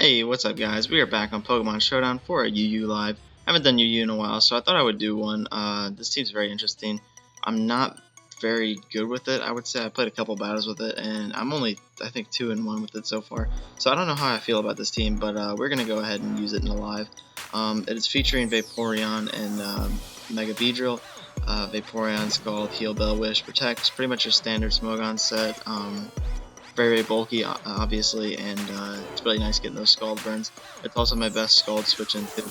Hey, what's up guys? We are back on Pokemon Showdown for a UU live. I haven't done UU in a while, so I thought I would do one. This team's very interesting. I'm not very good with it, I would say. I played a couple battles with it, and I'm only, I think, 2-1 with it so far. So I don't know how I feel about this team, but we're going to go ahead and use it in a live. It is featuring Vaporeon and Mega-Beedrill. Vaporeon's called Heal, Bell, Wish, Protect. It's pretty much your standard Smogon set. Very bulky, obviously, and it's really nice getting those Scald burns. It's also my best Scald switch in too.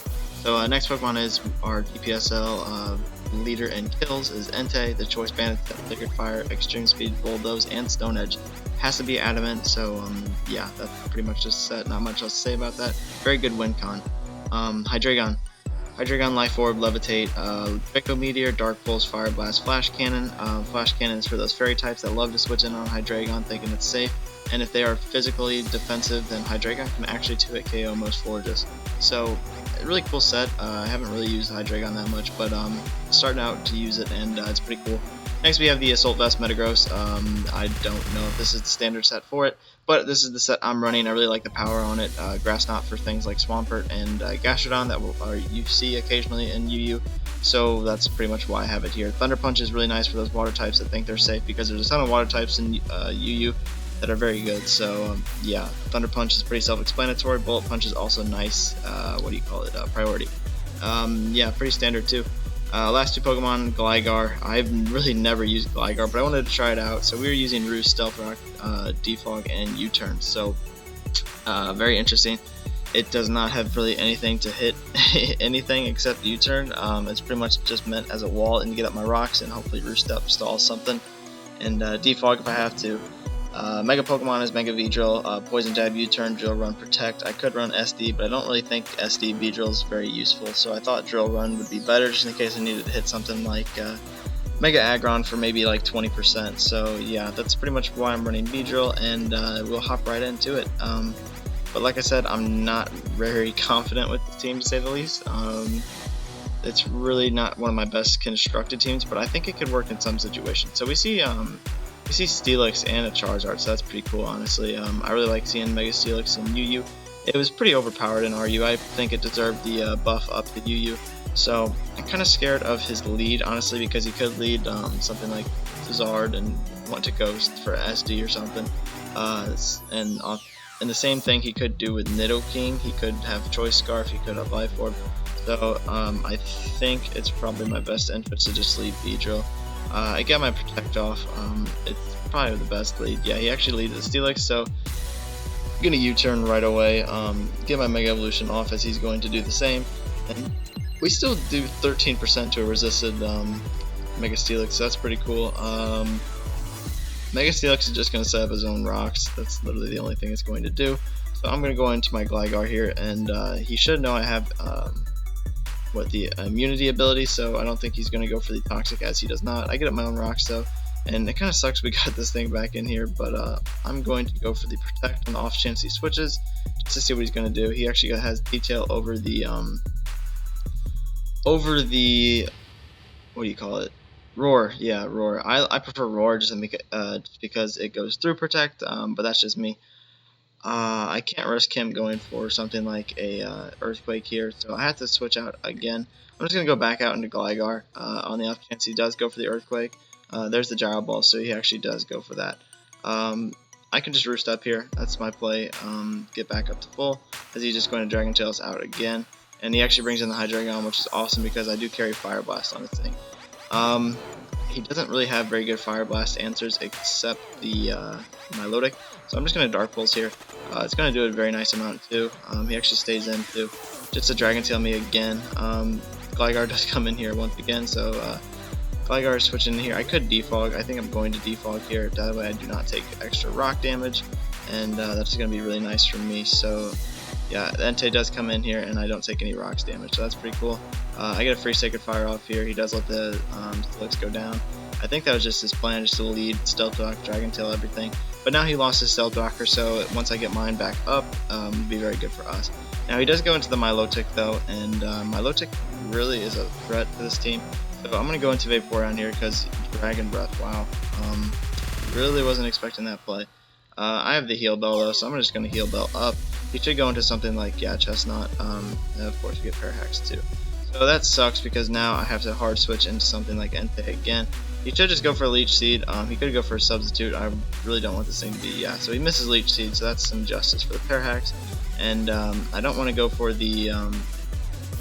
So next Pokemon is our DPSL leader in kills is Entei, the choice bandit, Liquid Fire, Extreme Speed, Bulldoze, and Stone Edge. Has to be adamant, so yeah, that's pretty much just set. Not much else to say about that. Very good win con. Hydreigon, Life Orb, Levitate, Draco Meteor, Dark Pulse, Fire Blast, Flash Cannon. Flash Cannon is for those fairy types that love to switch in on Hydreigon thinking it's safe. And if they are physically defensive, then Hydreigon can actually 2-hit KO most Florges. So, a really cool set. I haven't really used Hydreigon that much, but starting out to use it, and it's pretty cool. Next we have the Assault Vest Metagross. I don't know if this is the standard set for it, but this is the set I'm running. I really like the power on it. Grass Knot for things like Swampert and Gastrodon that you see occasionally in UU, so that's pretty much why I have it here. Thunder Punch is really nice for those water types that think they're safe, because there's a ton of water types in UU that are very good. So yeah, Thunder Punch is pretty self-explanatory. Bullet Punch is also nice. Priority. Yeah, pretty standard too. Last two Pokemon, Gligar. I've really never used Gligar, but I wanted to try it out. So we were using Roost, Stealth Rock, Defog, and U-Turn. So very interesting. It does not have really anything to hit anything except U-Turn. It's pretty much just meant as a wall and get up my rocks and hopefully Roost up stalls something. And Defog if I have to. Mega Pokemon is Mega-Beedrill, Poison Jab, U-Turn, Drill Run, Protect. I could run SD, but I don't really think SD Beedrill is very useful, so I thought Drill Run would be better just in case I needed to hit something like Mega Aggron for maybe like 20%. So yeah, that's pretty much why I'm running Beedrill, and we'll hop right into it. But like I said, I'm not very confident with the team, to say the least. It's really not one of my best constructed teams, but I think it could work in some situations. So we see Steelix and a Charizard, so that's pretty cool, honestly. I really like seeing Mega Steelix in UU. It was pretty overpowered in RU. I think it deserved the buff up to UU. So I'm kind of scared of his lead, honestly, because he could lead something like Zard and want to Ghost for SD or something. And the same thing he could do with Nidoking. He could have Choice Scarf, he could have Life Orb. So I think it's probably my best interest to just lead Beedrill. I got my Protect off. It's probably the best lead. Yeah, he actually leads the Steelix, so I'm gonna U-turn right away. Get my Mega Evolution off, as he's going to do the same. And we still do 13% to a resisted Mega Steelix, so that's pretty cool. Mega Steelix is just gonna set up his own rocks. That's literally the only thing it's going to do. So I'm gonna go into my Gligar here, and he should know I have the immunity ability, so I don't think he's going to go for the toxic, as he does not. I get up my own rocks though, and it kind of sucks we got this thing back in here, but I'm going to go for the Protect on the off chance he switches, just to see what he's going to do. He actually has detail over the what do you call it? Roar. Yeah, Roar. I prefer Roar just to make it just because it goes through Protect, but that's just me. I can't risk him going for something like a Earthquake here, so I have to switch out again. I'm just going to go back out into Gligar on the off chance he does go for the Earthquake. There's the Gyro Ball, so he actually does go for that. I can just Roost up here. That's my play. Get back up to full, as he's just going to Dragon Tails out again. And he actually brings in the Hydreigon, which is awesome because I do carry Fire Blast on this thing. He doesn't really have very good Fire Blast answers except the Milotic, so I'm just going to Dark Pulse here. It's going to do a very nice amount too. He actually stays in too, just to Dragon Tail me again. Gligar does come in here once again, so Gligar is switching in here. I could Defog. I think I'm going to Defog here, that way I do not take extra rock damage, and that's going to be really nice for me. So yeah, Entei does come in here, and I don't take any rocks damage, so that's pretty cool. I get a free Sacred Fire off here. He does let the Steelix go down. I think that was just his plan, just to lead Stealth Rock, Dragon Tail, everything. But now he lost his Stealth Rocker, so once I get mine back up, it'll be very good for us. Now he does go into the Milotic though, and Milotic really is a threat to this team. So I'm going to go into Vaporeon here because Dragon Breath, wow. Really wasn't expecting that play. I have the Heal Bell though, so I'm just going to Heal Bell up. he should go into something like, yeah, Chestnut, and of course we get Pair Hacks too. So that sucks because now I have to hard switch into something like Entei again. He should just go for Leech Seed. He could go for a Substitute. I really don't want this thing to be, yeah, so he misses Leech Seed, so that's some justice for the Pair Hacks. And I don't want to go for the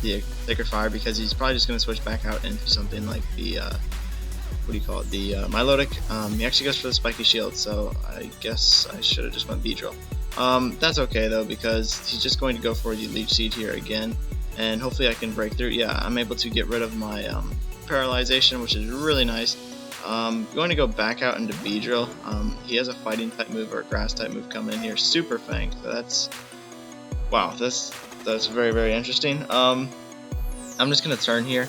Sacred Fire because he's probably just going to switch back out into something like the, what do you call it, the Milotic. He actually goes for the Spiky Shield, so I guess I should have just went Beedrill. That's okay though, because he's just going to go for the Leech Seed here again, and hopefully I can break through. Yeah, I'm able to get rid of my Paralyzation, which is really nice. Going to go back out into Beedrill. He has a Fighting type move or a Grass type move coming in here, Super Fang, so that's, wow, that's very, very interesting. I'm just going to turn here.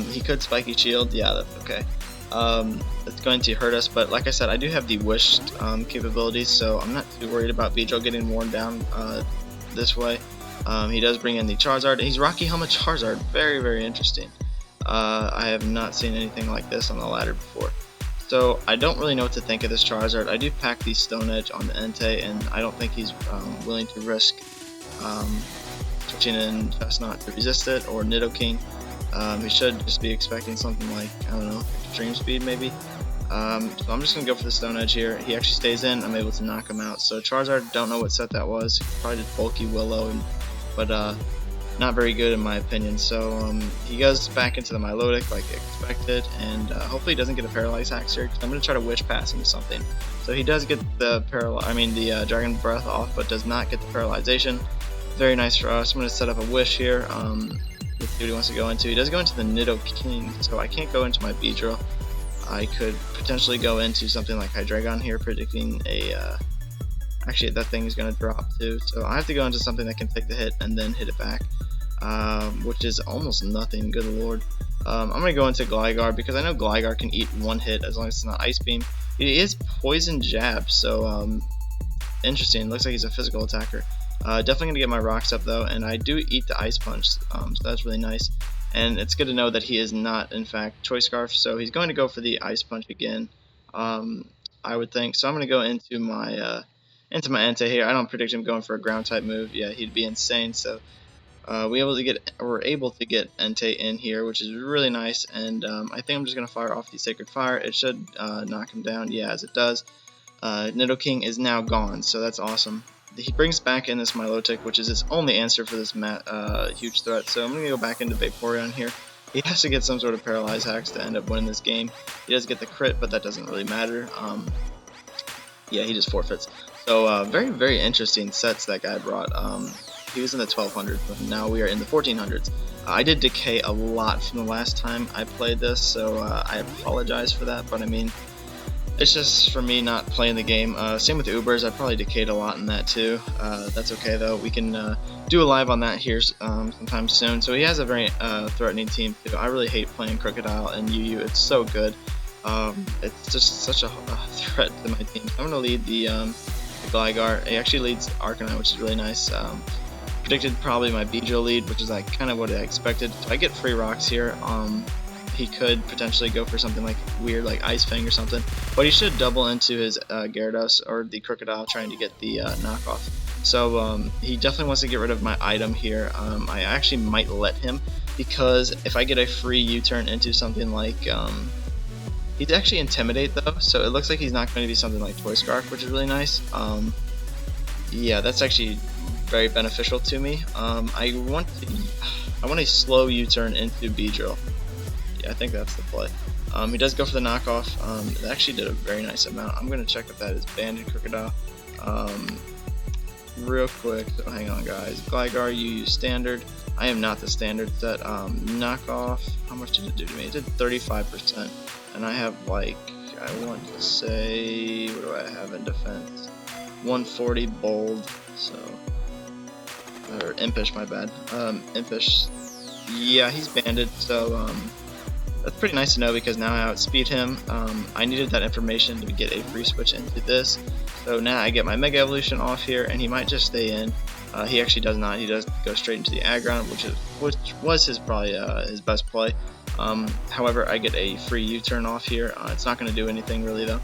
He could Spiky Shield, yeah, that's okay. It's going to hurt us, but like I said, I do have the wished capabilities, so I'm not too worried about Beedrill getting worn down this way. He does bring in the Charizard. He's Rocky Helmet Charizard, very, very interesting. I have not seen anything like this on the ladder before. So I don't really know what to think of this Charizard. I do pack the Stone Edge on the Entei, and I don't think he's willing to risk switching in Chestnut to resist it, or Nidoking. He should just be expecting something like, I don't know, Extreme Speed maybe. So I'm just going to go for the Stone Edge here. He actually stays in, I'm able to knock him out. So Charizard, don't know what set that was. He probably did Bulky Willow, but not very good in my opinion. So he goes back into the Milotic like expected, and hopefully he doesn't get a Paralyze Axe here, because I'm going to try to Wish Pass into something. So he does get the Dragon Breath off, but does not get the Paralyzation. Very nice for us. I'm going to set up a Wish here. Let's see what he wants to go into. He does go into the Nidoking, so I can't go into my Beedrill. I could potentially go into something like Hydreigon here, predicting a, actually that thing is going to drop too, so I have to go into something that can take the hit and then hit it back, which is almost nothing, good lord. I'm going to go into Gligar, because I know Gligar can eat one hit as long as it's not Ice Beam. He is Poison Jab, so interesting, looks like he's a physical attacker. Definitely going to get my rocks up though, and I do eat the Ice Punch, so that's really nice. And it's good to know that he is not, in fact, Choice Scarf, so he's going to go for the Ice Punch again, I would think. So I'm going to go into my Entei here. I don't predict him going for a Ground type move. Yeah, he'd be insane. So we're able to get Entei in here, which is really nice. And I think I'm just going to fire off the Sacred Fire. It should knock him down. Yeah, as it does. Nidoking is now gone, so that's awesome. He brings back in this Milotic, which is his only answer for this huge threat. So I'm going to go back into Vaporeon here. He has to get some sort of Paralyze Hacks to end up winning this game. He does get the crit, but that doesn't really matter. Yeah, he just forfeits. So very, very interesting sets that guy brought. He was in the 1200s, but now we are in the 1400s. I did decay a lot from the last time I played this, so I apologize for that, but I mean, it's just for me not playing the game. Same with Ubers, I probably decayed a lot in that too. That's okay though, we can do a live on that here sometime soon. So he has a very threatening team too. I really hate playing Crocodile and UU, it's so good. It's just such a threat to my team. I'm going to lead the Gligar. He actually leads Arcanine, which is really nice. Predicted probably my Beedrill lead, which is like kind of what I expected. If I get free rocks here, he could potentially go for something like weird, like Ice Fang or something. But he should double into his Gyarados or the Crocodile, trying to get the knockoff. So he definitely wants to get rid of my item here. I actually might let him, because if I get a free U-turn into something like he'd actually Intimidate though, so it looks like he's not going to be something like Toy Scarf, which is really nice. Yeah, that's actually very beneficial to me. I want a slow U-turn into Beedrill. Yeah, I think that's the play. He does go for the knockoff. It actually did a very nice amount. I'm going to check if that is Banded Crocodile real quick. So hang on, guys. Gligar, you use standard. I am not the standard set. Knockoff, how much did it do to me? It did 35%. And I have, like, I want to say, what do I have in defense? 140 bold, so, or Impish, my bad. Impish, yeah, he's banded, so that's pretty nice to know, because now I outspeed him. I needed that information to get a free switch into this, so now I get my Mega Evolution off here, and he might just stay in. He actually does not. He does go straight into the Aggron, which was his probably his best play. However, I get a free U-turn off here. It's not going to do anything really though.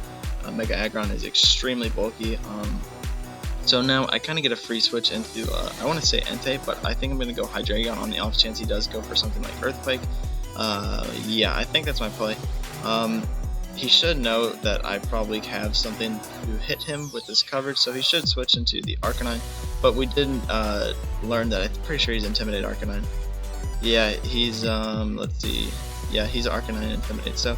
Mega Aggron is extremely bulky, So now I kind of get a free switch into, I want to say Entei, but I think I'm going to go Hydreigon on the off chance he does go for something like Earthquake. Yeah, I think that's my play. He should know that I probably have something to hit him with this coverage, so he should switch into the Arcanine. But we didn't learn that. I'm pretty sure he's Intimidate Arcanine. Yeah, he's, let's see. Yeah, he's Arcanine Intimidate, so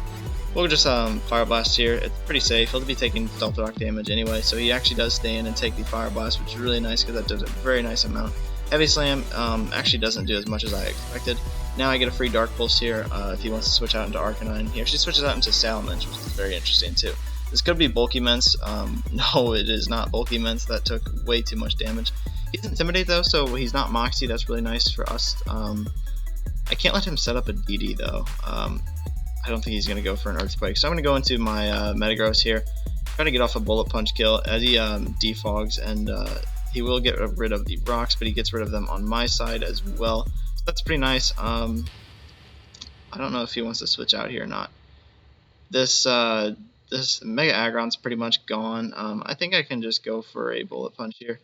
we'll just Fire Blast here. It's pretty safe. He'll be taking Stealth Rock damage anyway, so he actually does stay in and take the Fire Blast, which is really nice because that does a very nice amount. Heavy Slam actually doesn't do as much as I expected. Now I get a free Dark Pulse here if he wants to switch out into Arcanine. He actually switches out into Salamence, which is very interesting too. This could be Bulky Mence. No, it is not Bulky Mence. That took way too much damage. He's Intimidate though, so he's not Moxie. That's really nice for us. I can't let him set up a DD though. I don't think he's going to go for an Earthquake. So I'm going to go into my Metagross here. Try to get off a Bullet Punch kill as he defogs, and he will get rid of the rocks, but he gets rid of them on my side as well. So that's pretty nice. I don't know if he wants to switch out here or not. This Mega Aggron's pretty much gone. I think I can just go for a Bullet Punch here.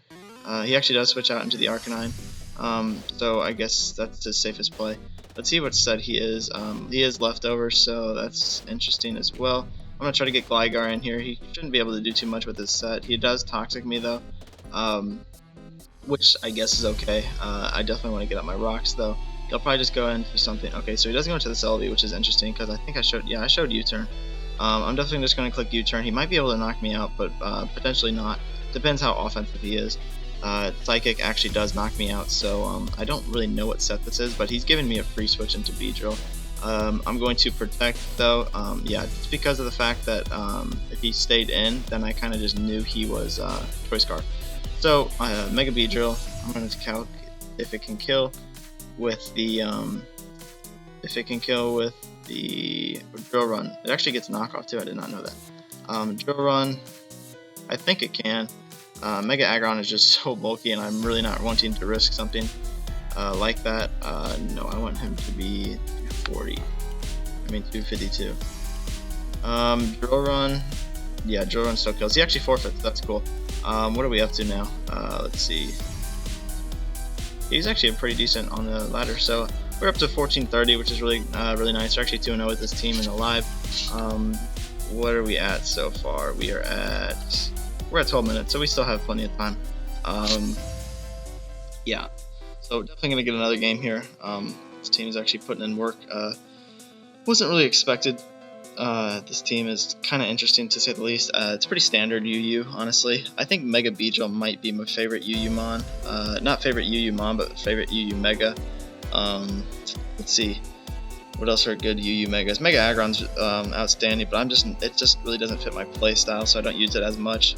He actually does switch out into the Arcanine. So I guess that's his safest play. Let's see what set he is. He is leftover, so that's interesting as well. I'm going to try to get Gligar in here. He shouldn't be able to do too much with this set. He does Toxic me though, which I guess is okay. I definitely want to get up my rocks though. He'll probably just go into something. Okay, so he doesn't go into the Celebi, which is interesting because I think I showed U-turn. I'm definitely just going to click U-turn. He might be able to knock me out, but potentially not. Depends how offensive he is. Psychic actually does knock me out, so I don't really know what set this is, but he's giving me a free switch into Beedrill. I'm going to Protect though. Yeah, just because of the fact that if he stayed in, then I kind of just knew he was Choice Scarf. So Mega-Beedrill, I'm going to calc if it can kill with the Drill Run. It actually gets knockoff too. I did not know that. Drill Run, I think it can. Mega Aggron is just so bulky, and I'm really not wanting to risk something like that. No, I want him to be 240. I mean 252. Drill Run. Yeah, Drill Run still kills. He actually forfeits. That's cool. What are we up to now? Let's see. He's actually pretty decent on the ladder. So we're up to 1430, which is really nice. We're actually 2-0 with this team in the live. What are we at so far? We're at 12 minutes, so we still have plenty of time. Yeah, so definitely gonna get another game here. This team is actually putting in work. Wasn't really expected. This team is kind of interesting to say the least. It's pretty standard UU, honestly. I think Mega-Beedrill might be my favorite UU Mon. Not favorite UU Mon, but favorite UU Mega. Let's see. What else are good UU Megas? Mega Aggron's outstanding, but it just really doesn't fit my play style, so I don't use it as much.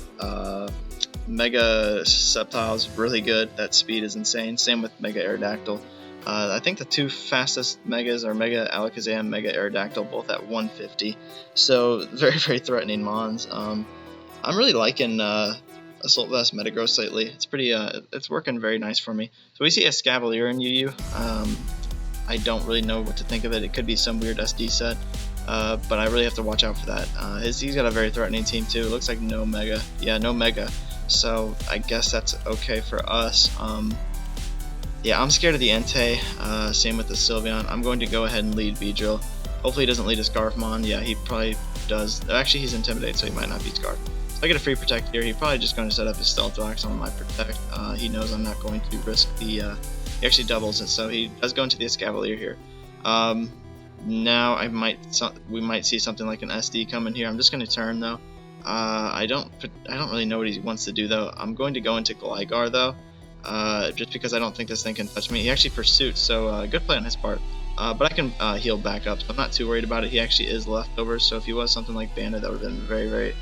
Mega Sceptile's really good. That speed is insane. Same with Mega Aerodactyl. I think the two fastest Megas are Mega Alakazam and Mega Aerodactyl, both at 150. So very, very threatening Mons. I'm really liking Assault Vest Metagross lately. It's pretty. It's working very nice for me. So we see a Scavalier in UU. I don't really know what to think of it. It could be some weird SD set, but I really have to watch out for that. He's got a very threatening team too. It looks like no Mega. Yeah, no Mega. So I guess that's okay for us. Yeah, I'm scared of the Entei. Same with the Sylveon. I'm going to go ahead and lead Beedrill. Hopefully he doesn't lead a Scarfmon. Yeah, he probably does. Actually, he's Intimidate, so he might not be Scarf. So I get a free Protect here. He's probably just going to set up his Stealth Rocks on my Protect. He knows I'm not going to risk the... He actually doubles it, so he does go into the Escavalier here. Now we might see something like an SD come in here. I'm just going to turn though. I don't really know what he wants to do though. I'm going to go into Gligar though, just because I don't think this thing can touch me. He actually pursues, so good play on his part. But I can heal back up, so I'm not too worried about it. He actually is leftovers, so if he was something like Bandit, that would have been very, very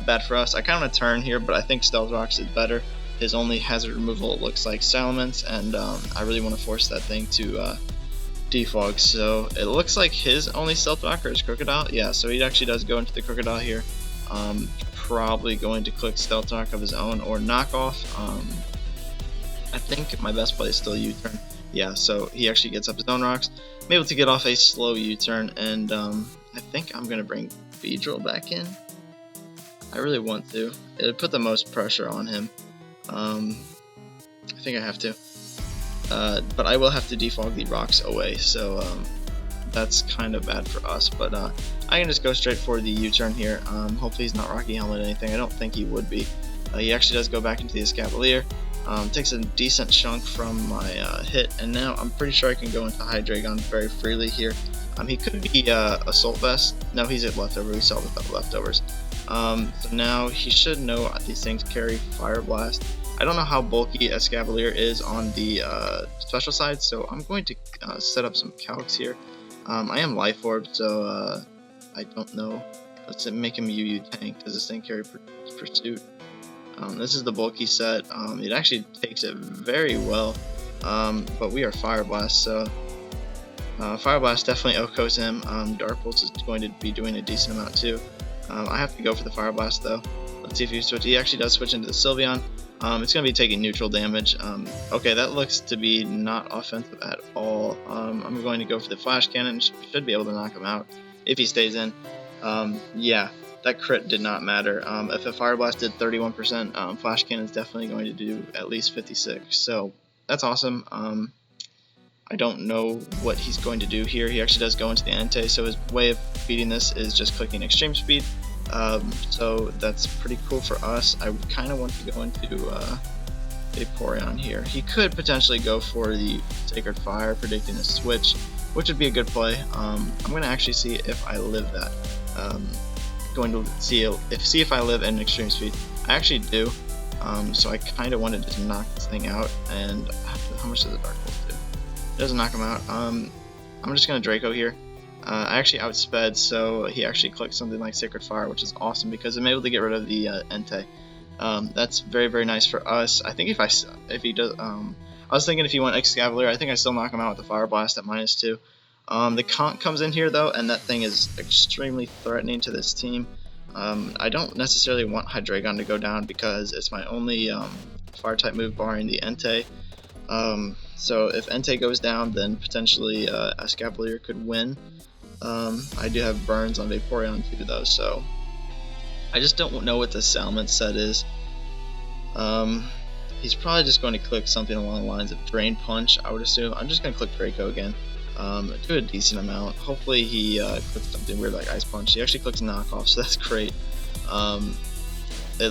bad for us. I kind of want to turn here, but I think Stealth Rocks is better. His only hazard removal looks like Salamence, and I really want to force that thing to defog. So it looks like his only Stealth Rocker is Crocodile. Yeah, so he actually does go into the Crocodile here. Probably going to click Stealth Rock of his own or Knockoff. I think my best play is still U-turn. Yeah, so he actually gets up his own rocks. I'm able to get off a slow U-turn, and I think I'm going to bring Beedrill back in. I really want to. It would put the most pressure on him. I think I have to. But I will have to defog the rocks away, so that's kind of bad for us. But I can just go straight for the U-turn here. Hopefully he's not Rocky Helmet or anything. I don't think he would be. He actually does go back into the Escavalier. Takes a decent chunk from my hit, and now I'm pretty sure I can go into Hydreigon very freely here. He could be Assault Vest. No, he's at Leftover. We saw the leftovers. So now he should know these things carry Fire Blast. I don't know how bulky Escavalier is on the special side, so I'm going to set up some calcs here. I am Life Orb, so I don't know. Let's make him UU tank. Does this thing carry Pursuit? This is the bulky set. It actually takes it very well, but we are Fire Blast, so Fire Blast definitely OHKOs him. Dark Pulse is going to be doing a decent amount too. I have to go for the Fire Blast though. Let's see if he switches. He actually does switch into the Sylveon. It's going to be taking neutral damage. Okay, that looks to be not offensive at all. I'm going to go for the Flash Cannon. Should be able to knock him out if he stays in. Yeah, that crit did not matter. If a Fire Blast did 31%, Flash Cannon is definitely going to do at least 56. So that's awesome. I don't know what he's going to do here. He actually does go into the Entei, so his way of beating this is just clicking Extreme Speed. So that's pretty cool for us. I kind of want to go into Vaporeon here. He could potentially go for the Sacred Fire, predicting a switch, which would be a good play. I'm going to actually see if I live that. Going to see if I live in Extreme Speed. I actually do. So I kind of wanted to knock this thing out. And how much does the Dark Pulse do? It doesn't knock him out. I'm just going to Draco here. I actually outsped, so he actually clicked something like Sacred Fire, which is awesome because I'm able to get rid of the Entei. That's very, very nice for us. I think if he does, I was thinking if he went Escavalier, I think I still knock him out with the Fire Blast at -2. The Conch comes in here though, and that thing is extremely threatening to this team. I don't necessarily want Hydreigon to go down because it's my only Fire type move barring the Entei. So if Entei goes down, then potentially Escavalier could win. I do have burns on Vaporeon too though, so I just don't know what the Salmon set is. He's probably just going to click something along the lines of Drain Punch, I would assume. I'm just going to click Draco again. Do a decent amount. Hopefully he clicks something weird like Ice Punch. He actually clicks Knockoff, so that's great.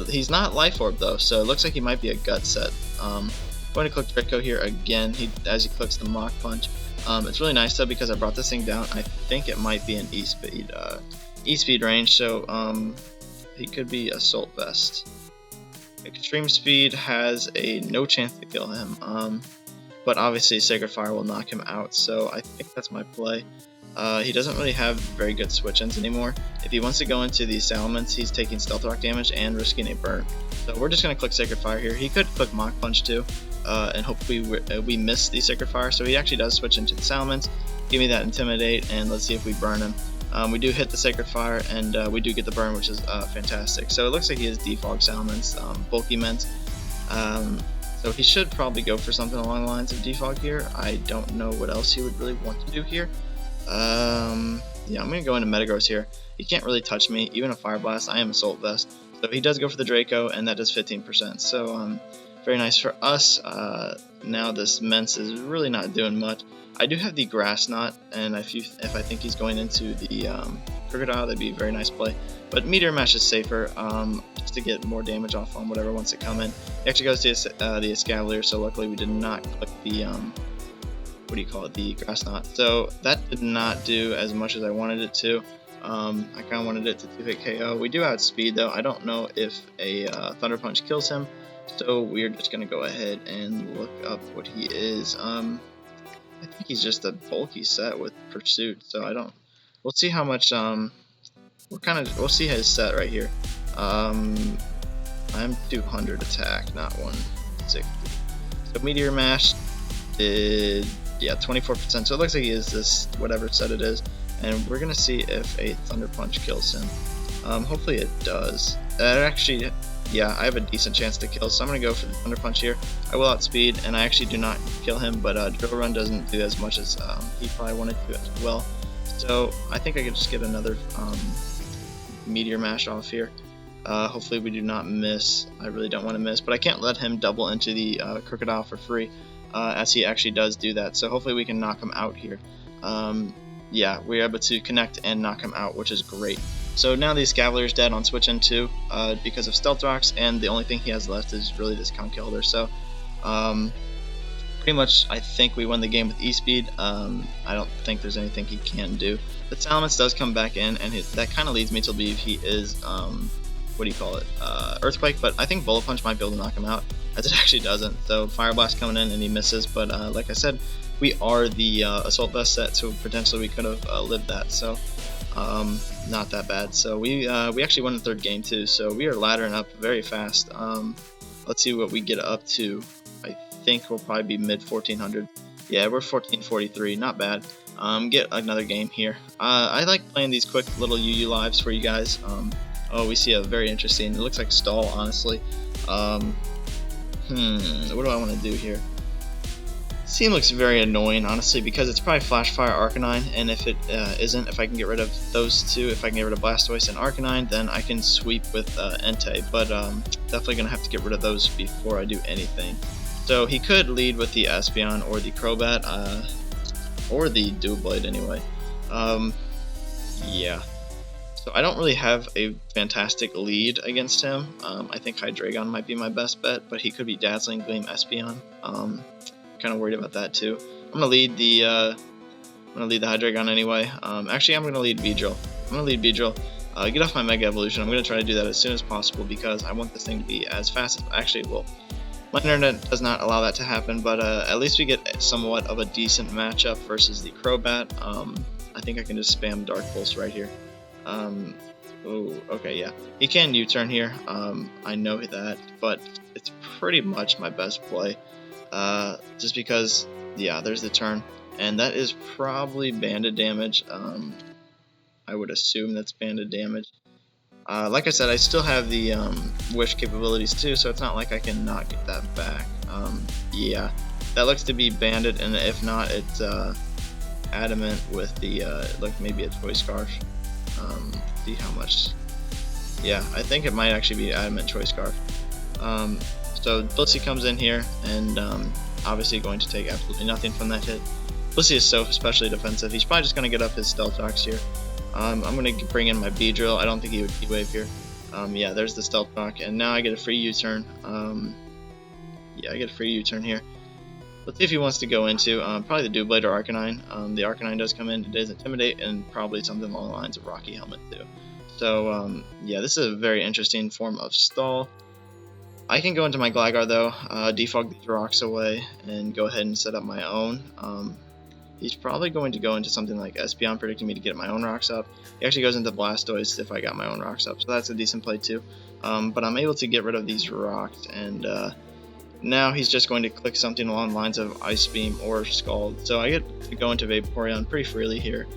He's not Life Orb though, so it looks like he might be a Gut set. Going to click Draco here again as he clicks the Mach Punch. It's really nice though because I brought this thing down. I think it might be an E-Speed range, so he could be Assault Vest. Extreme Speed has a no chance to kill him, but obviously Sacred Fire will knock him out, so I think that's my play. He doesn't really have very good switch-ins anymore. If he wants to go into the Salamence, he's taking Stealth Rock damage and risking a burn. So we're just going to click Sacred Fire here. He could click Mach Punch too, and hopefully we miss the Sacred Fire. So he actually does switch into the Salamence. Give me that Intimidate, and let's see if we burn him. We do hit the Sacred Fire, and we do get the burn, which is fantastic. So it looks like he has Defog Salamence, Bulky Ment. So he should probably go for something along the lines of Defog here. I don't know what else he would really want to do here. Yeah, I'm going to go into Metagross here. He can't really touch me, even a Fire Blast. I am Assault Vest. So he does go for the Draco, and that does 15%. So very nice for us. Now this Mence is really not doing much. I do have the Grass Knot, and if I think he's going into the Crocodile, that'd be a very nice play. But Meteor Mash is safer, just to get more damage off on whatever wants to come in. He actually goes to the Escavalier, so luckily we did not click the the Grass Knot. So that did not do as much as I wanted it to. I kind of wanted it to 2-hit KO. We do outspeed though. I don't know if a Thunder Punch kills him, so we're just gonna go ahead and look up what he is. I think he's just a bulky set with Pursuit, so I don't. We'll see how much. We'll see his set right here. I'm 200 attack, not 160. So Meteor Mash did 24%. So it looks like he is this whatever set it is, and we're gonna see if a Thunder Punch kills him. Hopefully it does. Actually, yeah, I have a decent chance to kill, so I'm gonna go for the Thunder Punch here. I will outspeed, and I actually do not kill him, but Drill Run doesn't do as much as he probably wanted to as well. So I think I could just get another Meteor Mash off here. Hopefully we do not miss. I really don't want to miss, but I can't let him double into the Crocodile for free, as he actually does do that. So hopefully we can knock him out here. Yeah, we're able to connect and knock him out, which is great. So now the Escavalier's dead on switch in 2 because of Stealth Rocks, and the only thing he has left is really this Conkeldurr. So pretty much I think we won the game with E-Speed. I don't think there's anything he can do. The Salamence does come back in, and that kind of leads me to believe he is, what do you call it, Earthquake, but I think Bullet Punch might be able to knock him out, as it actually doesn't. So Fire Blast coming in and he misses, but like I said, we are the Assault Vest set, so potentially we could have lived that, so not that bad. So we actually won the 3rd game too, so we are laddering up very fast. Let's see what we get up to. I think we'll probably be mid 1400. Yeah, we're 1443, not bad. Get another game here. I like playing these quick little UU lives for you guys. Oh, we see a very interesting, it looks like stall, honestly. What do I want to do here? Scene looks very annoying, honestly, because it's probably Flash Fire Arcanine, and if it isn't, if I can get rid of those two, if I can get rid of Blastoise and Arcanine, then I can sweep with Entei, but definitely going to have to get rid of those before I do anything. So he could lead with the Espeon or the Crobat, or the Doublade anyway. Yeah. So I don't really have a fantastic lead against him. I think Hydreigon might be my best bet, but he could be Dazzling Gleam Espeon. Kind of worried about that too. I'm gonna lead the Hydreigon anyway. Actually, I'm gonna lead Beedrill. Get off my Mega Evolution. I'm gonna try to do that as soon as possible because I want this thing to be as fast as actually well. My internet does not allow that to happen, but at least we get somewhat of a decent matchup versus the Crobat. I think I can just spam Dark Pulse right here. Oh, okay, yeah. He can U-turn here. I know that, but it's pretty much my best play. Just because, yeah, there's the turn, and that is probably banded damage. I would assume that's banded damage. Like I said, I still have the wish capabilities too, so it's not like I can not get that back. Yeah, that looks to be banded, and if not, it's adamant with the like maybe a Choice Scarf. See how much. Yeah, I think it might actually be adamant Choice Scarf. So Blissey comes in here, and obviously going to take absolutely nothing from that hit. Blissey is so especially defensive. He's probably just going to get up his Stealth Rocks here. I'm going to bring in my Beedrill. I don't think he would P-Wave here. Yeah, there's the Stealth Rock, and now I get a free U-turn. Yeah, I get a free U-turn here. Let's see if he wants to go into probably the Doublade or Arcanine. The Arcanine does come in. It is Intimidate, and probably something along the lines of Rocky Helmet too. So yeah, this is a very interesting form of stall. I can go into my Gligar though, defog these rocks away, and go ahead and set up my own. He's probably going to go into something like Espeon, predicting me to get my own rocks up. He actually goes into Blastoise if I got my own rocks up, so that's a decent play too. But I'm able to get rid of these rocks, and now he's just going to click something along the lines of Ice Beam or Scald. So I get to go into Vaporeon pretty freely here.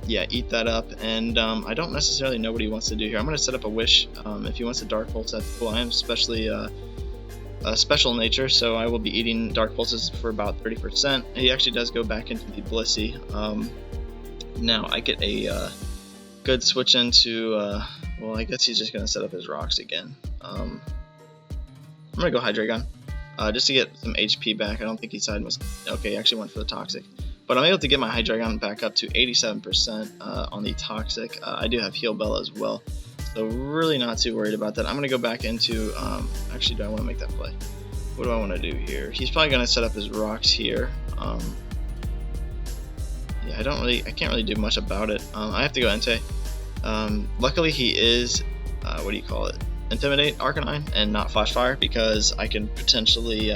Yeah, eat that up, and I don't necessarily know what he wants to do here. I'm going to set up a Wish. If he wants a Dark Pulse, that's cool. I am especially special nature, so I will be eating Dark Pulses for about 30%. He actually does go back into the Blissey. Now I get a good switch into, well, I guess he's just going to set up his rocks again. I'm going to go Hydreigon, just to get some HP back. I don't think he decided was, okay, he actually went for the Toxic. But I'm able to get my Hydreigon back up to 87% on the Toxic. I do have Heal Bell as well, so really not too worried about that. I'm going to go back into, actually, do I want to make that play? What do I want to do here? He's probably going to set up his rocks here. Yeah, I can't really do much about it. I have to go Entei. Luckily he is, what do you call it? Intimidate Arcanine and not Flash Fire, because I can potentially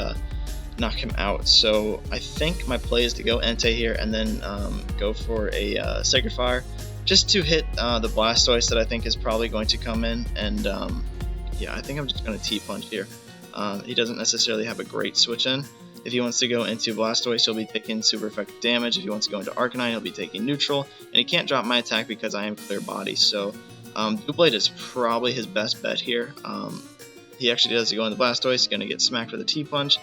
knock him out. So I think my play is to go Entei here and then go for a Sacred Fire, just to hit the Blastoise that I think is probably going to come in. And yeah, I think I'm just going to T-Punch here. He doesn't necessarily have a great switch in. If he wants to go into Blastoise, he'll be taking super effective damage. If he wants to go into Arcanine, he'll be taking neutral. And he can't drop my attack because I am Clear Body. So Doublade is probably his best bet here. He actually does go into Blastoise. He's going to get smacked with a T-Punch.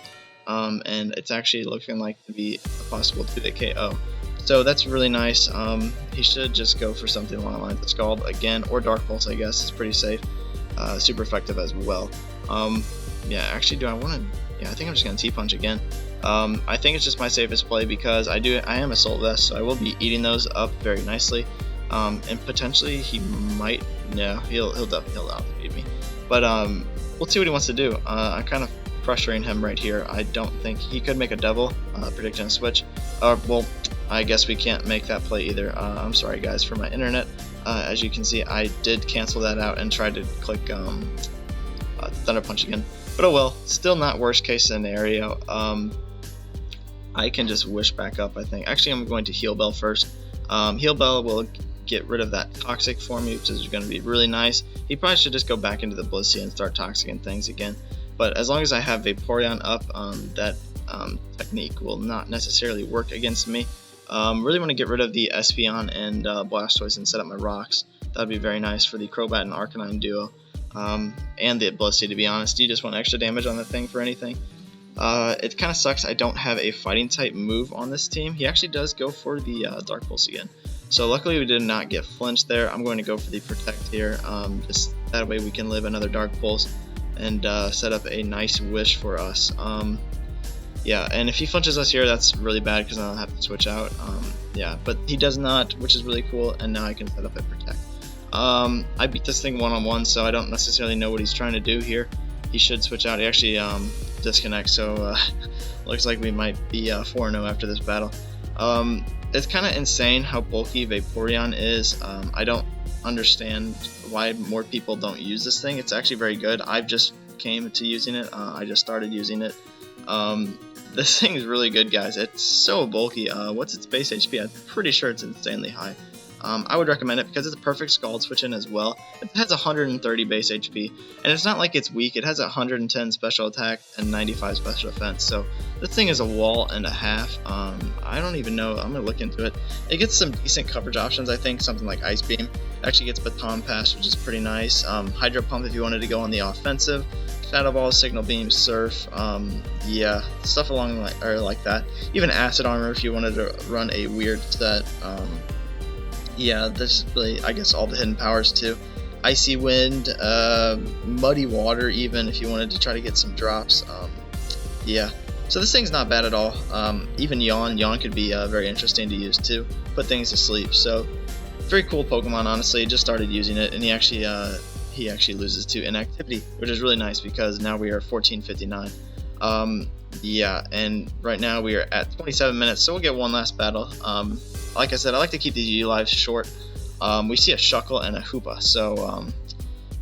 And it's actually looking like to be a possible 2-hit KO. So that's really nice. He should just go for something along the lines of Scald again, or Dark Pulse, I guess. It's pretty safe. super effective as well. Yeah, actually, do I want to? Yeah, I think I'm just gonna T-punch again. I think it's just my safest play because I am Assault Vest, so I will be eating those up very nicely. And potentially he might, no, he'll definitely outbeat me. But we'll see what he wants to do. I'm kind of pressuring him right here. I don't think he could make a Devil, predicting a switch. Well, I guess we can't make that play either. I'm sorry guys for my internet. As you can see, I did cancel that out and tried to click Thunder Punch again. But oh well, still not worst case scenario. I can just wish back up, I think. Actually, I'm going to Heal Bell first. Heal Bell will get rid of that Toxic for me, which is going to be really nice. He probably should just go back into the Blissey and start Toxicing things again. But as long as I have Vaporeon up, that technique will not necessarily work against me. Really want to get rid of the Espeon and Blastoise and set up my rocks. That would be very nice for the Crobat and Arcanine duo. And the Blissey, to be honest. You just want extra damage on the thing for anything. It kind of sucks I don't have a fighting type move on this team. He actually does go for the Dark Pulse again. So luckily we did not get flinched there. I'm going to go for the Protect here. Just that way we can live another Dark Pulse and set up a nice wish for us. Yeah, and if he flinches us here, that's really bad because I'll have to switch out. Yeah, but he does not, which is really cool, and now I can set up a Protect. I beat this thing one-on-one, so I don't necessarily know what he's trying to do here. He should switch out. He actually disconnects, so looks like we might be 4-0 after this battle. It's kind of insane how bulky Vaporeon is. I don't understand why more people don't use this thing. It's actually very good. I've just came to using it. I just started using it. This thing is really good, guys. It's so bulky. What's its base HP? I'm pretty sure it's insanely high. I would recommend it because it's a perfect Scald switch in as well. It has 130 base HP, and it's not like it's weak. It has 110 special attack and 95 special defense, so this thing is a wall and a half. I don't even know. I'm going to look into it. It gets some decent coverage options, I think, something like Ice Beam. It actually gets Baton Pass, which is pretty nice. Hydro Pump if you wanted to go on the offensive. Shadow Ball, Signal Beam, Surf, yeah, stuff along like that. Even Acid Armor if you wanted to run a weird set. Yeah, this is really, I guess, all the hidden powers too. Icy Wind, Muddy Water even if you wanted to try to get some drops. Yeah, so this thing's not bad at all. Even Yawn could be very interesting to use too. Put things to sleep. So very cool Pokemon, honestly. Just started using it, and he actually loses to Inactivity, which is really nice because now we are 1459. Yeah, and right now we are at 27 minutes, so we'll get one last battle. Like I said, I like to keep these U lives short. We see a Shuckle and a Hoopa, so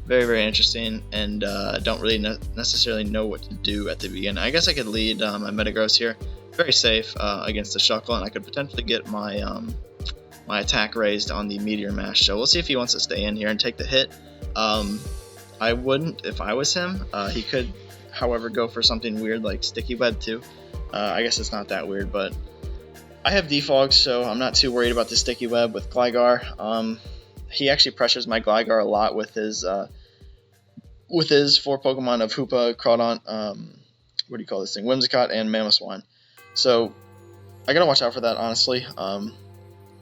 very, very interesting, and don't really necessarily know what to do at the beginning. I guess I could lead my Metagross here, very safe against the Shuckle, and I could potentially get my my attack raised on the Meteor Mash. So we'll see if he wants to stay in here and take the hit. I wouldn't if I was him. He could, however, go for something weird like Sticky Web too. I guess it's not that weird, but I have Defog, so I'm not too worried about the Sticky Web with Gligar. He actually pressures my Gligar a lot with his 4 Pokemon of Hoopa, Crawdaunt, what do you call this thing, Whimsicott, and Mamoswine. So I gotta watch out for that, honestly.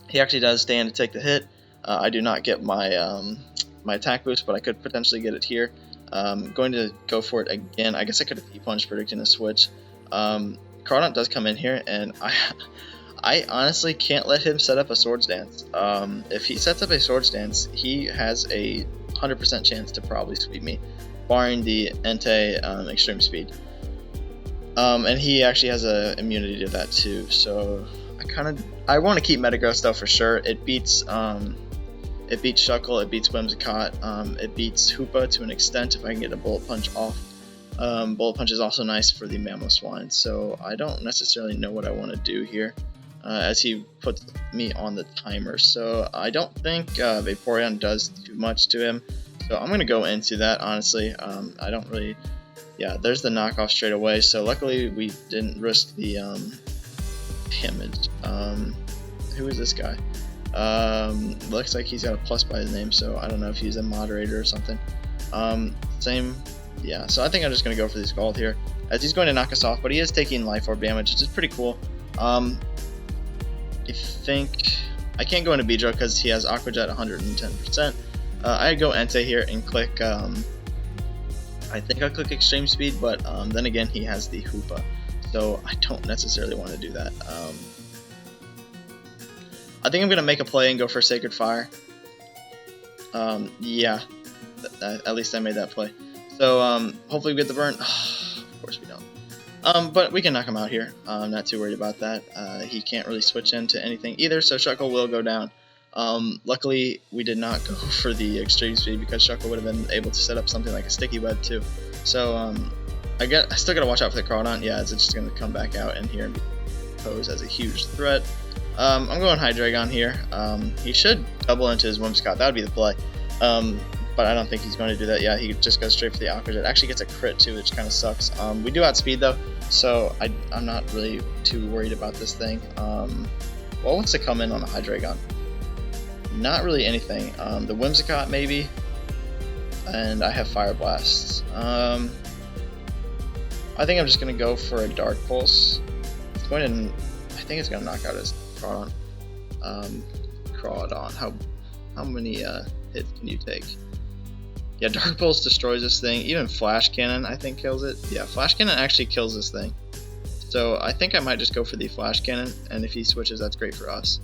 He actually does stand to take the hit. I do not get my my attack boost, but I could potentially get it here. Going to go for it again. I guess I could have T-Punch predicting a switch. Crawdaunt does come in here, and I honestly can't let him set up a Swords Dance. If he sets up a Swords Dance, he has a 100% chance to probably sweep me, barring the Entei Extreme Speed. And he actually has a immunity to that too, so I want to keep Metagross though for sure. It beats Shuckle, it beats Whimsicott, it beats Hoopa to an extent if I can get a Bullet Punch off. Bullet Punch is also nice for the Mamoswine, so I don't necessarily know what I want to do here. As he puts me on the timer, so I don't think Vaporeon does too much to him, so I'm going to go into that, honestly. I don't really, yeah, there's the knockoff straight away, so luckily we didn't risk the damage. Who is this guy? Looks like he's got a plus by his name, so I don't know if he's a moderator or something. Same, yeah, so I think I'm just going to go for the Scald here, as he's going to knock us off, but he is taking Life Orb damage, which is pretty cool. I think I can't go into Beedrill because he has Aqua Jet 110%. I go Entei here and click I think I'll click Extreme Speed, but then again, he has the Hoopa, so I don't necessarily want to do that. I think I'm going to make a play and go for Sacred Fire. Yeah, at least I made that play. So hopefully we get the burn. Of course we don't. But we can knock him out here. I'm not too worried about that. He can't really switch into anything either, so Shuckle will go down. Luckily, we did not go for the Extreme Speed because Shuckle would have been able to set up something like a Sticky Web too. So I still gotta watch out for the Crawdon. Yeah, it's just gonna come back out in here and pose as a huge threat. I'm going Hydreigon here. He should double into his Whimsicott. That would be the play. But I don't think he's going to do that. Yeah, he just goes straight for the Aqua Jet. Actually gets a crit too, which kind of sucks. We do outspeed though, so I'm not really too worried about this thing. What wants to come in on a Hydreigon? Not really anything. The Whimsicott maybe, and I have Fire Blasts. I think I'm just going to go for a Dark Pulse. It's going to, I think it's going to knock out his Crawdon. Crawdon. How many hits can you take? Yeah, Dark Pulse destroys this thing. Even Flash Cannon, I think, kills it. Yeah, Flash Cannon actually kills this thing. So I think I might just go for the Flash Cannon, and if he switches, that's great for us.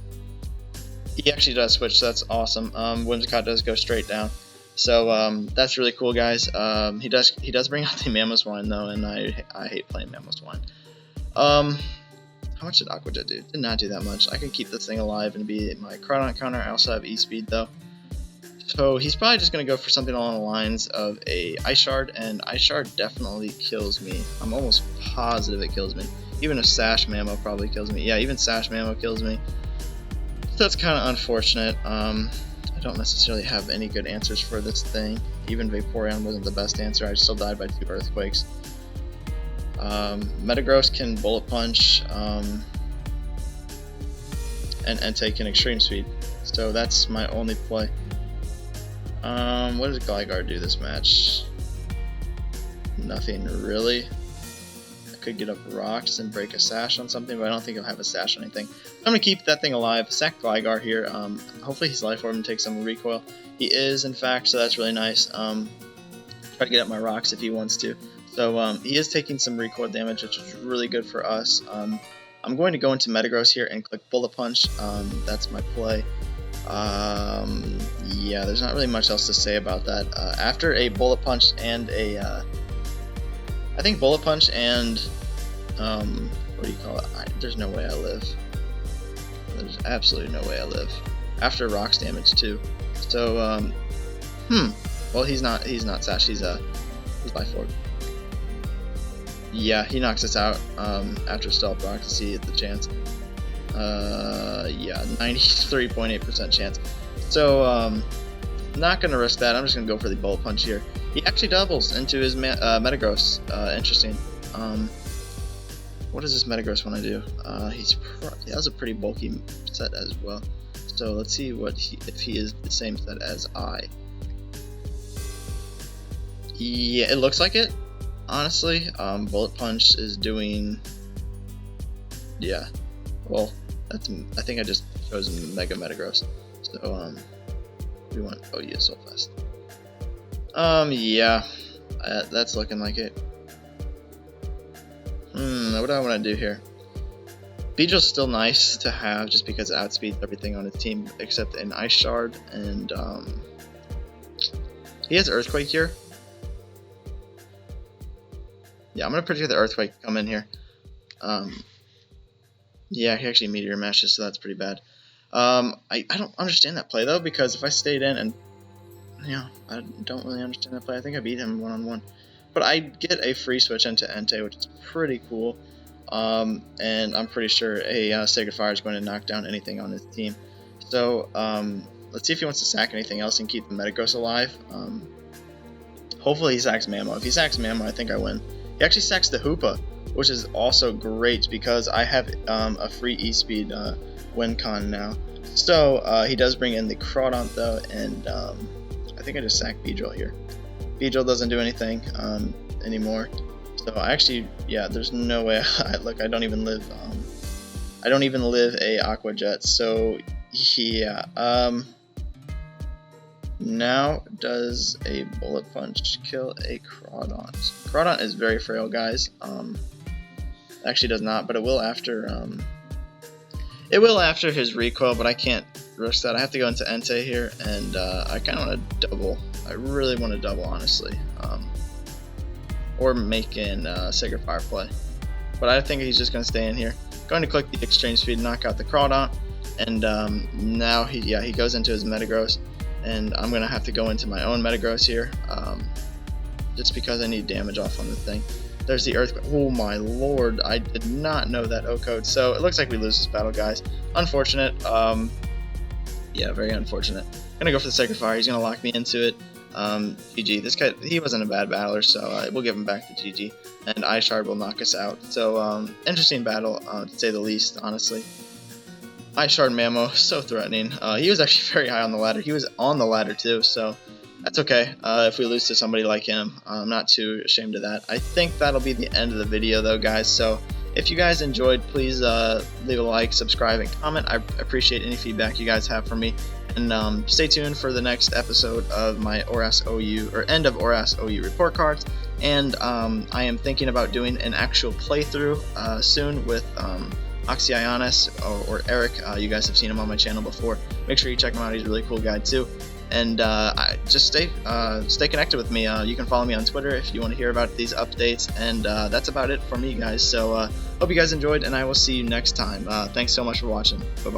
He actually does switch, so that's awesome. Whimsicott does go straight down. So that's really cool, guys. He does bring out the Mamoswine, though, and I hate playing Mamoswine. How much did Aqua Jet do? Did not do that much. I can keep this thing alive and be my Crawdon counter. I also have E-Speed, though. So he's probably just going to go for something along the lines of a Ice Shard, and Ice Shard definitely kills me. I'm almost positive it kills me. Even a Sash Mamo probably kills me. Yeah, even Sash Mamo kills me. So that's kind of unfortunate. I don't necessarily have any good answers for this thing. Even Vaporeon wasn't the best answer. I still died by 2 Earthquakes. Metagross can Bullet Punch and take an Extreme Speed. So that's my only play. What does Gligar do this match? Nothing really. I could get up rocks and break a Sash on something, but I don't think he'll have a Sash on anything. I'm going to keep that thing alive. Sack Gligar here. Hopefully he's Life Orb and take some recoil. He is, in fact, so that's really nice. Try to get up my rocks if he wants to. So he is taking some recoil damage, which is really good for us. I'm going to go into Metagross here and click Bullet Punch. That's my play. Yeah, there's not really much else to say about that. After a Bullet Punch and a, I think Bullet Punch and, what do you call it? There's no way I live. There's absolutely no way I live. After Rocks damage too. So, well, he's not Sash. He's Life Orb. Yeah, he knocks us out after Stealth Rock to see the chance. Yeah, 93.8% chance. So, not going to risk that. I'm just going to go for the Bullet Punch here. He actually doubles into his Metagross. Interesting. What does this Metagross want to do? He has a pretty bulky set as well. So let's see if he is the same set as I. Yeah, it looks like it. Honestly, Bullet Punch is doing. Yeah. Well, I think I just chose Mega Metagross. So we want yeah, so fast. Yeah, that's looking like it. What do I want to do here? Beedrill's still nice to have just because it outspeeds everything on his team except an Ice Shard, and he has Earthquake here. Yeah, I'm gonna predict the Earthquake come in here. Yeah, he actually Meteor Mashes, so that's pretty bad. I don't understand that play though, because if I stayed in and I don't really understand that play. I think I beat him one-on-one. But I get a free switch into Entei, which is pretty cool. And I'm pretty sure a Sacred Fire is going to knock down anything on his team. So let's see if he wants to sack anything else and keep the Metagross alive. Hopefully he sacks Mamo. If he sacks Mamo, I think I win. He actually sacks the Hoopa, which is also great because I have a free E-Speed WinCon now. So he does bring in the Crawdon though, and I think I just sacked Beedrill here. Beedrill doesn't do anything anymore. So I actually, yeah, there's no way. Look, I don't even live. I don't even live a Aqua Jet. So yeah, Now, does a Bullet Punch kill a Crawdaunt? Crawdaunt is very frail, guys. Actually does not, but it will after his recoil, but I can't risk that. I have to go into Entei here, and I kind of want to double. I really want to double, honestly. Or make in Sacred Fire play. But I think he's just going to stay in here. Going to click the Extreme Speed, knock out the Crawdaunt, and now he goes into his Metagross, and I'm going to have to go into my own Metagross here, just because I need damage off on the thing. There's the Earthquake. Oh my lord, I did not know that O-code. So it looks like we lose this battle, guys. Unfortunate. Yeah, very unfortunate. Gonna go for the Sacred Fire. He's gonna lock me into it. GG. This guy, he wasn't a bad battler, so we'll give him back to GG. And Ice Shard will knock us out. So interesting battle, to say the least, honestly. Ice Shard Mamo, so threatening. He was actually very high on the ladder. He was on the ladder too, so that's okay. If we lose to somebody like him, I'm not too ashamed of that. I think that'll be the end of the video though, guys. So if you guys enjoyed, please leave a like, subscribe, and comment. I appreciate any feedback you guys have for me. And stay tuned for the next episode of my ORAS OU, or end of ORAS OU report cards. And I am thinking about doing an actual playthrough soon with Oxyanis or Eric. You guys have seen him on my channel before. Make sure you check him out. He's a really cool guy too. And just stay connected with me. You can follow me on Twitter if you want to hear about these updates. And that's about it for me, guys. So hope you guys enjoyed, and I will see you next time. Thanks so much for watching. Bye-bye.